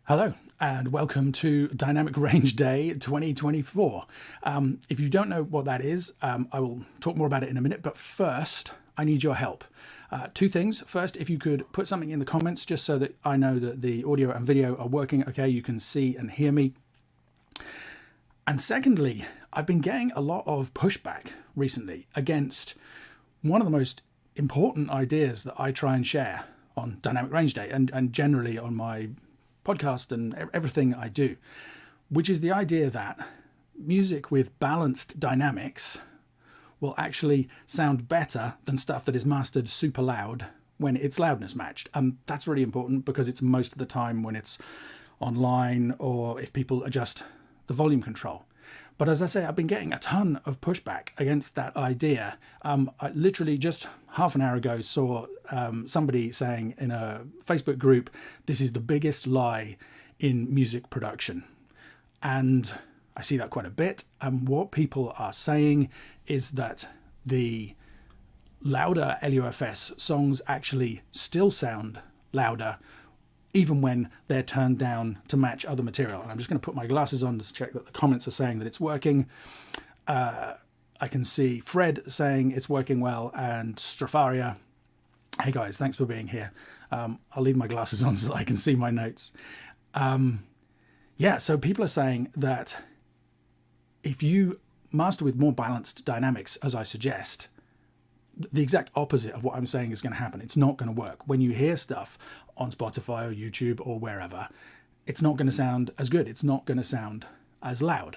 Hello and welcome to Dynamic Range Day 2024. If you don't know what that is, I will talk more about it in a minute, but first I need your help. Two things. First, if you could put something in the comments just so that I know that the audio and video are working okay, you can see and hear me. And secondly, I've been getting a lot of pushback recently against one of the most important ideas that I try and share on Dynamic Range Day and generally on my podcast and everything I do, which is the idea that music with balanced dynamics will actually sound better than stuff that is mastered super loud when it's loudness matched. And that's really important because it's most of the time when it's online or if people adjust the volume control. But as I say, I've been getting a ton of pushback against that idea. I literally just half an hour ago saw somebody saying in a Facebook group, this is the biggest lie in music production. And I see that quite a bit. And what people are saying is that the louder LUFS songs actually still sound louder even when they're turned down to match other material. And I'm just going to put my glasses on to check that the comments are saying that it's working. I can see Fred saying it's working well and Strafaria. Hey guys, thanks for being here. I'll leave my glasses on so that I can see my notes. So people are saying that if you master with more balanced dynamics, as I suggest, the exact opposite of what I'm saying is going to happen. It's not going to work. When you hear stuff on Spotify or YouTube or wherever, it's not going to sound as good. It's not going to sound as loud.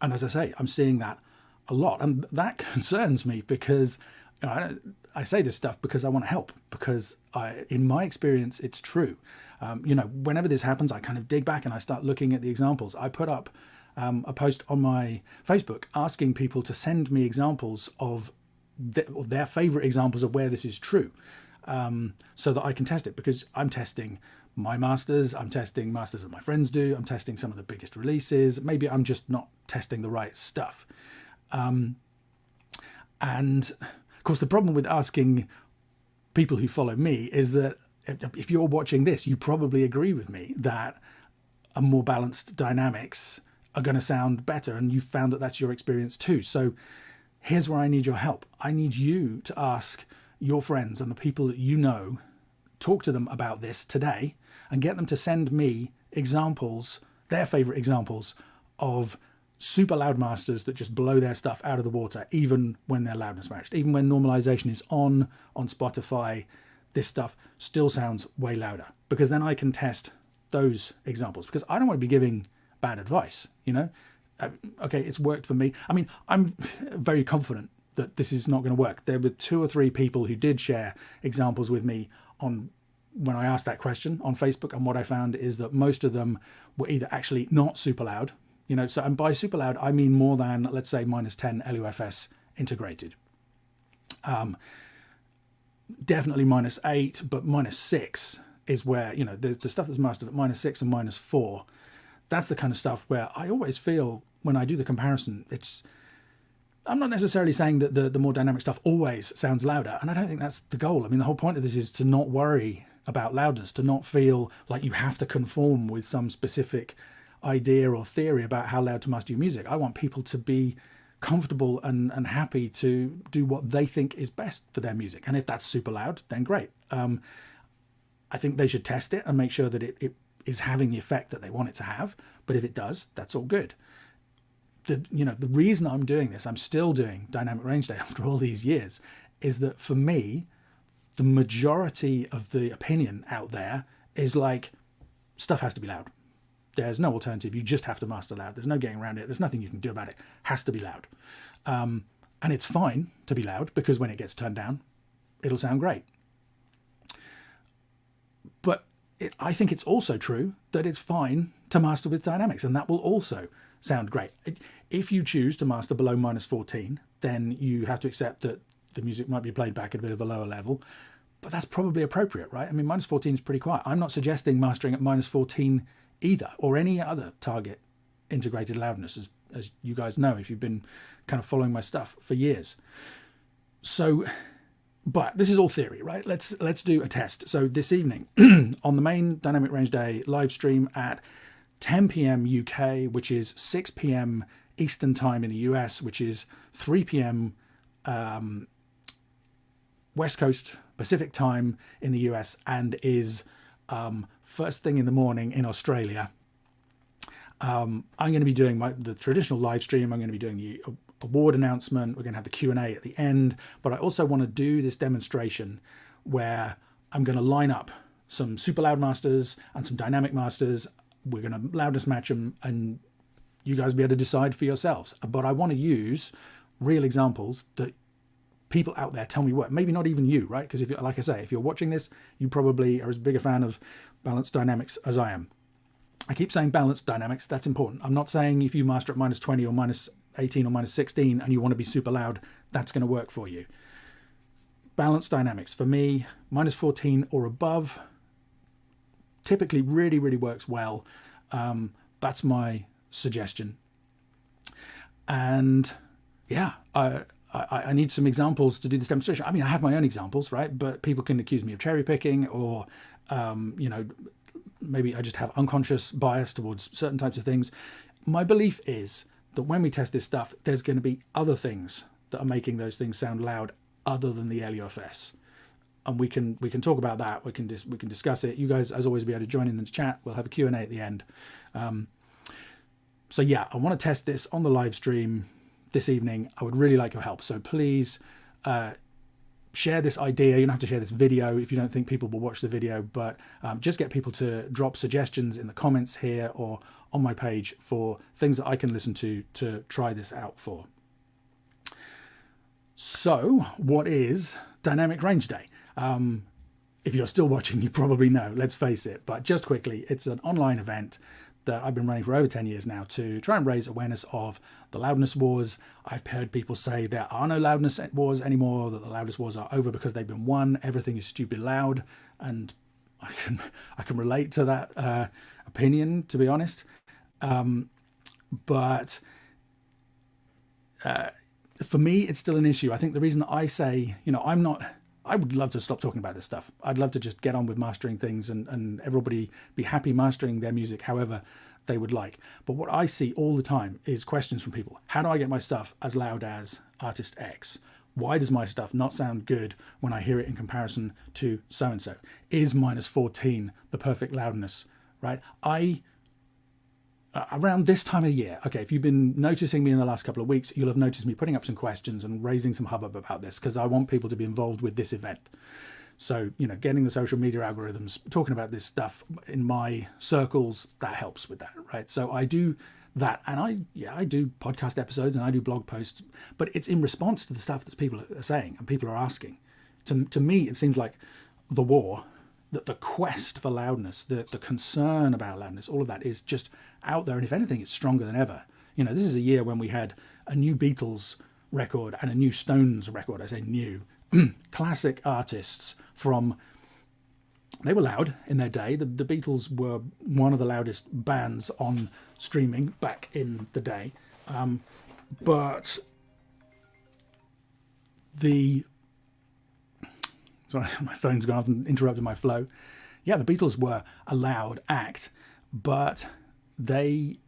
And as I say, I'm seeing that a lot. And that concerns me because I say this stuff because I want to help, because in my experience, it's true. Whenever this happens, I kind of dig back and I start looking at the examples. I put up a post on my Facebook asking people to send me examples of their favorite examples of where this is true, so that I can test it, because I'm testing my masters, I'm testing masters that my friends do, I'm testing some of the biggest releases. Maybe I'm just not testing the right stuff. And of course, the problem with asking people who follow me is that if you're watching this, you probably agree with me that a more balanced dynamics are going to sound better, and you've found that that's your experience too. So here's where I need your help. I need you to ask your friends and the people that you know, talk to them about this today and get them to send me examples, their favorite examples of super loud masters that just blow their stuff out of the water, even when they're loudness matched. Even when normalization is on Spotify, this stuff still sounds way louder, because then I can test those examples, because I don't want to be giving bad advice, Okay, it's worked for me. I mean, I'm very confident that this is not going to work. There were 2 or 3 people who did share examples with me on when I asked that question on Facebook, and what I found is that most of them were either actually not super loud, so, and by super loud, I mean more than, let's say, -10 LUFS integrated. Definitely -8, but -6 is where, the stuff that's mastered at -6 and -4, that's the kind of stuff where I always feel when I do the comparison, I'm not necessarily saying that the more dynamic stuff always sounds louder, and I don't think that's the goal. I mean, the whole point of this is to not worry about loudness, to not feel like you have to conform with some specific idea or theory about how loud to master your music. I want people to be comfortable and happy to do what they think is best for their music. And if that's super loud, then great. I think they should test it and make sure that it is having the effect that they want it to have. But if it does, that's all good. The reason I'm doing this, I'm still doing Dynamic Range Day after all these years, is that for me, the majority of the opinion out there is like, stuff has to be loud. There's no alternative. You just have to master loud. There's no getting around it. There's nothing you can do about it. Has to be loud. And it's fine to be loud, because when it gets turned down, it'll sound great. But I think it's also true that it's fine to master with dynamics, and that will also sound great. If you choose to master below -14, then you have to accept that the music might be played back at a bit of a lower level, but that's probably appropriate, right? I mean, -14 is pretty quiet. I'm not suggesting mastering at -14 either, or any other target integrated loudness, as you guys know if you've been kind of following my stuff for years. So But this is all theory, right? Let's do a test. So this evening on the main Dynamic Range Day live stream at 10 p.m. UK, which is 6 p.m. Eastern time in the US, which is 3 p.m. West Coast Pacific time in the US, and is first thing in the morning in Australia. I'm going to be doing the traditional live stream. I'm going to be doing the award announcement. We're going to have the Q&A at the end, but I also want to do this demonstration where I'm going to line up some super loud masters and some dynamic masters. We're going to loudness match them, and you guys will be able to decide for yourselves. But I want to use real examples that people out there tell me work. Maybe not even you, right? Because if, like I say, if you're watching this, you probably are as big a fan of balanced dynamics as I am. I keep saying balanced dynamics. That's important. I'm not saying if you master at minus 20 or minus 18 or minus 16 and you want to be super loud, that's going to work for you. Balanced dynamics for me, minus 14 or above, typically really, really works well. That's my suggestion. And yeah, I need some examples to do this demonstration. I mean, I have my own examples, right? But people can accuse me of cherry picking, or, maybe I just have unconscious bias towards certain types of things. My belief is that when we test this stuff, there's going to be other things that are making those things sound loud other than the LUFS. And we can talk about that. We can discuss it. You guys, as always, will be able to join in the chat. We'll have a Q&A at the end. So yeah, I want to test this on the live stream this evening. I would really like your help. So please share this idea. You don't have to share this video if you don't think people will watch the video, but just get people to drop suggestions in the comments here or on my page for things that I can listen to try this out for. So what is Dynamic Range Day? If you're still watching, you probably know, let's face it. But just quickly, it's an online event that I've been running for over 10 years now to try and raise awareness of the loudness wars. I've heard people say there are no loudness wars anymore, that the loudness wars are over because they've been won. Everything is stupid loud. And I can relate to that opinion, to be honest. But for me, it's still an issue. I think the reason that I say, I would love to stop talking about this stuff. I'd love to just get on with mastering things and everybody be happy mastering their music however they would like. But what I see all the time is questions from people. How do I get my stuff as loud as artist X? Why does my stuff not sound good when I hear it in comparison to so-and-so? Is minus 14 the perfect loudness, right? Around this time of year, okay, if you've been noticing me in the last couple of weeks, you'll have noticed me putting up some questions and raising some hubbub about this because I want people to be involved with this event. So, getting the social media algorithms talking about this stuff in my circles, that helps with that, right? So I do that, and I do podcast episodes and I do blog posts, but it's in response to the stuff that people are saying and people are asking. To me, it seems like the war, that the quest for loudness, the concern about loudness, all of that is just out there. And if anything, it's stronger than ever. This is a year when we had a new Beatles record and a new Stones record. I say new. Classic artists they were loud in their day. The Beatles were one of the loudest bands on streaming back in the day. But sorry, my phone's gone off and interrupted my flow. Yeah, the Beatles were a loud act, but they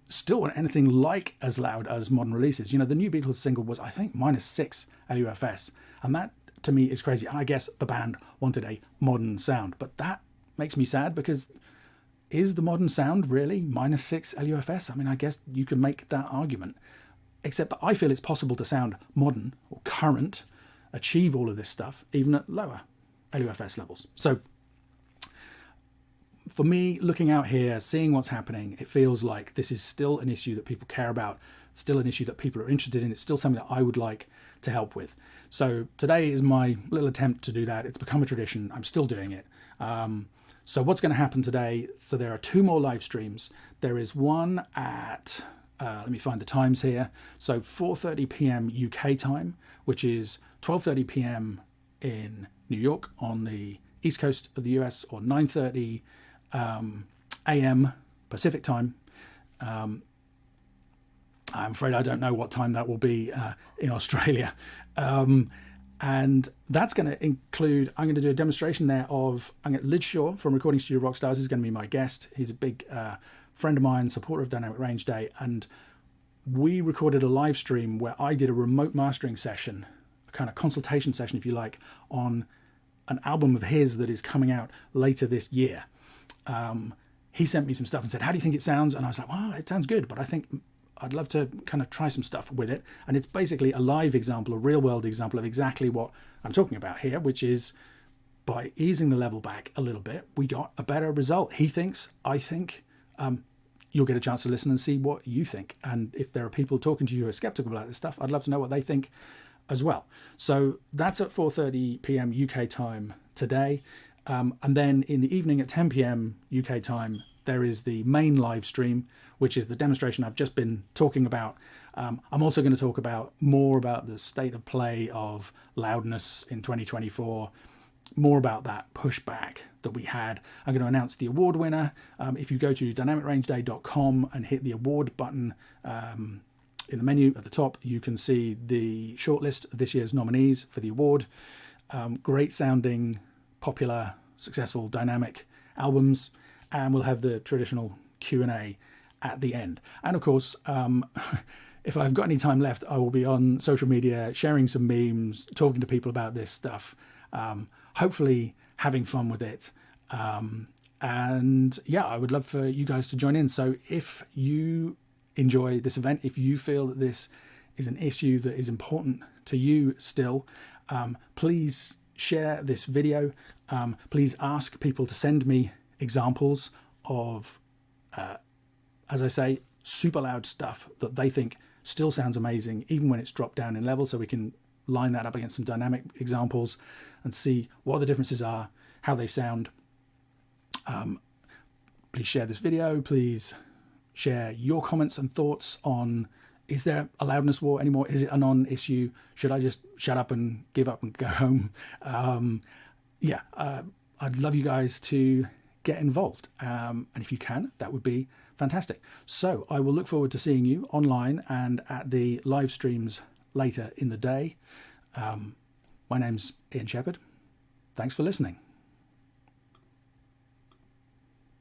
still weren't anything like as loud as modern releases. The new Beatles single was, I think, minus 6 LUFS, and that to me is crazy. And I guess the band wanted a modern sound, but that makes me sad because is the modern sound really minus 6 LUFS? I mean, I guess you can make that argument, except that I feel it's possible to sound modern or current, achieve all of this stuff, even at lower LUFS levels. So for me, looking out here, seeing what's happening, it feels like this is still an issue that people care about, still an issue that people are interested in. It's still something that I would like to help with. So today is my little attempt to do that. It's become a tradition. I'm still doing it. So what's going to happen today? So there are 2 more live streams. There is one at, let me find the times here. So 4:30 p.m. UK time, which is 12:30 p.m. in New York on the East Coast of the US, or 9:30 a.m. Pacific time. I'm afraid I don't know what time that will be in Australia. And that's going to include, I'm going to do a demonstration there of, Lij Shaw from Recording Studio Rockstars is going to be my guest. He's a big friend of mine, supporter of Dynamic Range Day. And we recorded a live stream where I did a remote mastering session, a kind of consultation session, if you like, on an album of his that is coming out later this year. He sent me some stuff and said, how do you think it sounds? And I was like, well, it sounds good, but I think I'd love to kind of try some stuff with it. And it's basically a live example, a real world example of exactly what I'm talking about here, which is by easing the level back a little bit, we got a better result. He thinks, I think. You'll get a chance to listen and see what you think. And if there are people talking to you who are skeptical about this stuff, I'd love to know what they think as well. So that's at 4:30 p.m. UK time today. And then in the evening at 10 p.m. UK time, there is the main live stream, which is the demonstration I've just been talking about. I'm also going to talk about more about the state of play of loudness in 2024, more about that pushback that we had. I'm going to announce the award winner. If you go to dynamicrangeday.com and hit the award button in the menu at the top, you can see the shortlist of this year's nominees for the award. Great sounding, popular, successful dynamic albums, and we'll have the traditional Q&A at the end. And of course, if I've got any time left, I will be on social media sharing some memes, talking to people about this stuff, hopefully having fun with it. And yeah, I would love for you guys to join in. So if you enjoy this event, if you feel that this is an issue that is important to you still, please share this video. Please ask people to send me examples of, as I say, super loud stuff that they think still sounds amazing, even when it's dropped down in level, so we can line that up against some dynamic examples and see what the differences are, how they sound. Please share this video. Please share your comments and thoughts on, is there a loudness war anymore? Is it a non-issue? Should I just shut up and give up and go home? I'd love you guys to get involved. And if you can, that would be fantastic. So I will look forward to seeing you online and at the live streams later in the day. My name's Ian Shepherd. Thanks for listening.